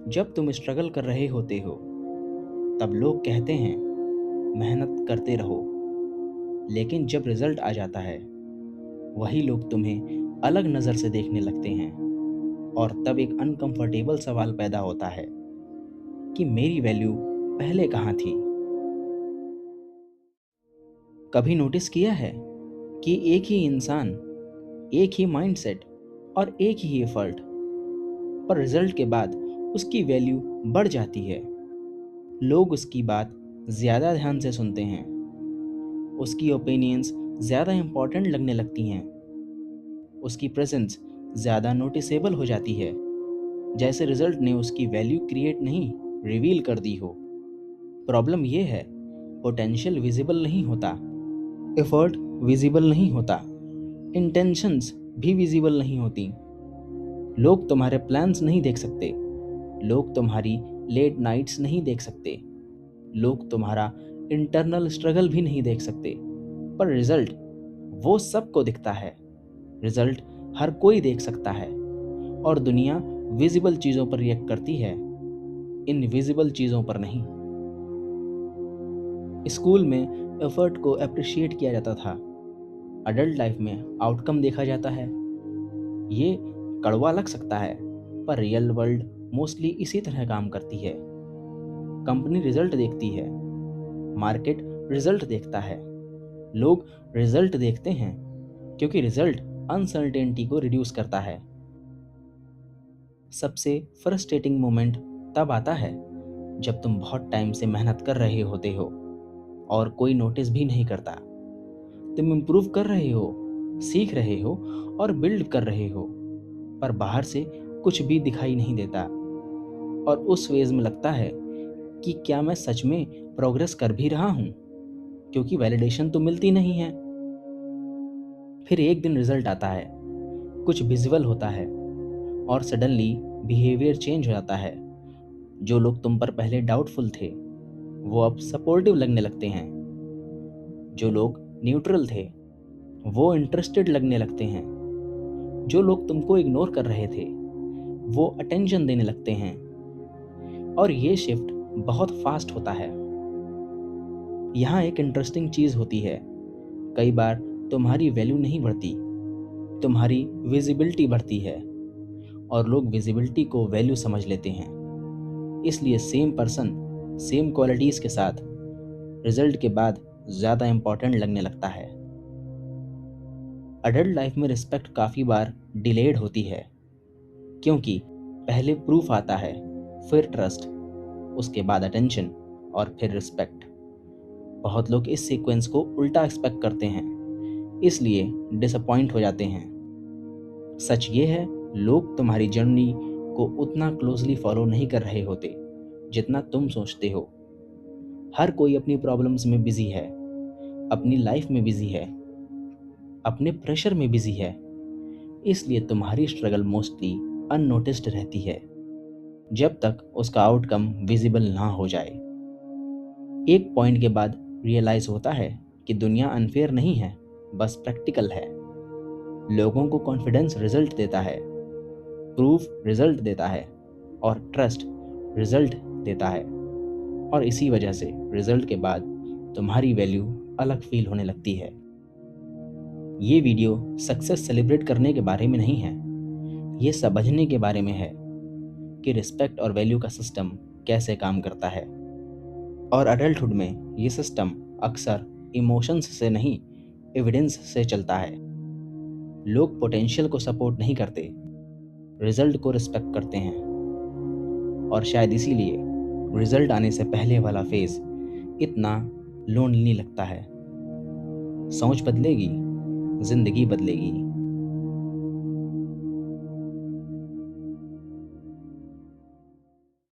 जब तुम स्ट्रगल कर रहे होते हो तब लोग कहते हैं मेहनत करते रहो, लेकिन जब रिजल्ट आ जाता है वही लोग तुम्हें अलग नज़र से देखने लगते हैं और तब एक अनकंफर्टेबल सवाल पैदा होता है कि मेरी वैल्यू पहले कहाँ थी। कभी नोटिस किया है कि एक ही इंसान, एक ही माइंडसेट और एक ही एफर्ट, पर रिजल्ट के बाद उसकी वैल्यू बढ़ जाती है। लोग उसकी बात ज़्यादा ध्यान से सुनते हैं, उसकी ओपिनियंस ज़्यादा इम्पोर्टेंट लगने लगती हैं, उसकी प्रेजेंस ज़्यादा नोटिसेबल हो जाती है, जैसे रिजल्ट ने उसकी वैल्यू क्रिएट नहीं, रिवील कर दी हो। प्रॉब्लम ये है, पोटेंशियल विजिबल नहीं होता, एफर्ट विजिबल नहीं होता, इंटेंशंस भी विजिबल नहीं होती। लोग तुम्हारे प्लान्स नहीं देख सकते, लोग तुम्हारी लेट नाइट्स नहीं देख सकते, लोग तुम्हारा इंटरनल स्ट्रगल भी नहीं देख सकते, पर रिजल्ट वो सबको दिखता है। रिजल्ट हर कोई देख सकता है और दुनिया विजिबल चीज़ों पर रिएक्ट करती है, इनविजिबल चीज़ों पर नहीं। स्कूल में एफर्ट को अप्रिशिएट किया जाता था, अडल्ट लाइफ में आउटकम देखा जाता है। ये कड़वा लग सकता है, पर रियल वर्ल्ड मोस्टली इसी तरह काम करती है। कंपनी रिजल्ट देखती है, मार्केट रिजल्ट देखता है, लोग रिजल्ट देखते हैं क्योंकि रिजल्ट अनसर्टेनिटी को रिड्यूस करता है। सबसे फ्रस्ट्रेटिंग मोमेंट तब आता है जब तुम बहुत टाइम से मेहनत कर रहे होते हो और कोई नोटिस भी नहीं करता। तुम इम्प्रूव कर रहे हो, सीख रहे हो और बिल्ड कर रहे हो, पर बाहर से कुछ भी दिखाई नहीं देता। और उस फेज में लगता है कि क्या मैं सच में प्रोग्रेस कर भी रहा हूँ, क्योंकि वैलिडेशन तो मिलती नहीं है। फिर एक दिन रिजल्ट आता है, कुछ विजुअल होता है और सडनली बिहेवियर चेंज हो जाता है। जो लोग तुम पर पहले डाउटफुल थे वो अब सपोर्टिव लगने लगते हैं, जो लोग न्यूट्रल थे वो इंटरेस्टेड लगने लगते हैं, जो लोग तुमको इग्नोर कर रहे थे वो अटेंशन देने लगते हैं। और ये शिफ्ट बहुत फास्ट होता है। यहाँ एक इंटरेस्टिंग चीज़ होती है, कई बार तुम्हारी वैल्यू नहीं बढ़ती, तुम्हारी विजिबिलिटी बढ़ती है और लोग विजिबिलिटी को वैल्यू समझ लेते हैं। इसलिए सेम पर्सन सेम क्वालिटीज़ के साथ रिजल्ट के बाद ज़्यादा इम्पॉर्टेंट लगने लगता है। अडल्ट लाइफ में रिस्पेक्ट काफ़ी बार डिलेड होती है, क्योंकि पहले प्रूफ आता है, फिर ट्रस्ट, उसके बाद अटेंशन और फिर रिस्पेक्ट। बहुत लोग इस सीक्वेंस को उल्टा एक्सपेक्ट करते हैं, इसलिए डिसअपॉइंट हो जाते हैं। सच ये है, लोग तुम्हारी जर्नी को उतना क्लोजली फॉलो नहीं कर रहे होते जितना तुम सोचते हो। हर कोई अपनी प्रॉब्लम्स में बिजी है, अपनी लाइफ में बिजी है, अपने प्रेशर में बिजी है, इसलिए तुम्हारी स्ट्रगल मोस्टली अननोटिस्ड रहती है जब तक उसका आउटकम विजिबल ना हो जाए। एक पॉइंट के बाद रियलाइज होता है कि दुनिया अनफेयर नहीं है, बस प्रैक्टिकल है। लोगों को कॉन्फिडेंस रिजल्ट देता है, प्रूफ रिजल्ट देता है और ट्रस्ट रिजल्ट देता है। और इसी वजह से रिजल्ट के बाद तुम्हारी वैल्यू अलग फील होने लगती है। ये वीडियो सक्सेस सेलिब्रेट करने के बारे में नहीं है, ये समझने के बारे में है कि रिस्पेक्ट और वैल्यू का सिस्टम कैसे काम करता है। और अडल्टहुड में ये सिस्टम अक्सर इमोशंस से नहीं, एविडेंस से चलता है। लोग पोटेंशियल को सपोर्ट नहीं करते, रिजल्ट को रिस्पेक्ट करते हैं। और शायद इसीलिए रिजल्ट आने से पहले वाला फेज इतना लोनली लगता है। सोच बदलेगी, जिंदगी बदलेगी।